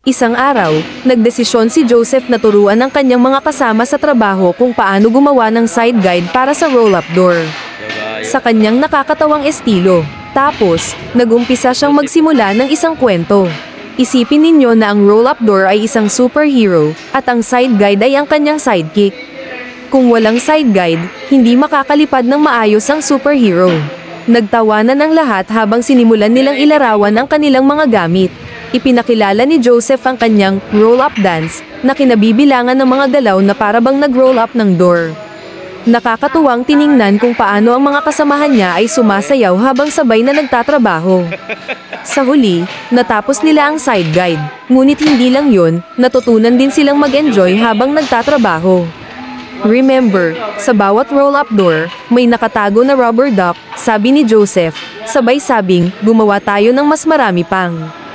Isang araw, nagdesisyon si Joseph na turuan ng kanyang mga kasama sa trabaho kung paano gumawa ng side guide para sa roll-up door. Sa kanyang nakakatawang estilo. Tapos, nagumpisa siyang magsimula ng isang kwento. Isipin ninyo na ang roll-up door ay isang superhero, at ang side guide ay ang kanyang sidekick. Kung walang side guide, hindi makakalipad ng maayos ang superhero. Nagtawanan ang lahat habang sinimulan nilang ilarawan ang kanilang mga gamit. Ipinakilala ni Joseph ang kanyang roll-up dance na kinabibilangan ng mga galaw na parabang nag-roll up ng door. Nakakatuwang tiningnan kung paano ang mga kasamahan niya ay sumasayaw habang sabay na nagtatrabaho. Sa huli, natapos nila ang side guide. Ngunit hindi lang yun, natutunan din silang mag-enjoy habang nagtatrabaho. Remember, sa bawat roll-up door, may nakatago na rubber duck, sabi ni Joseph. Sabay sabing, gumawa tayo ng mas marami pang.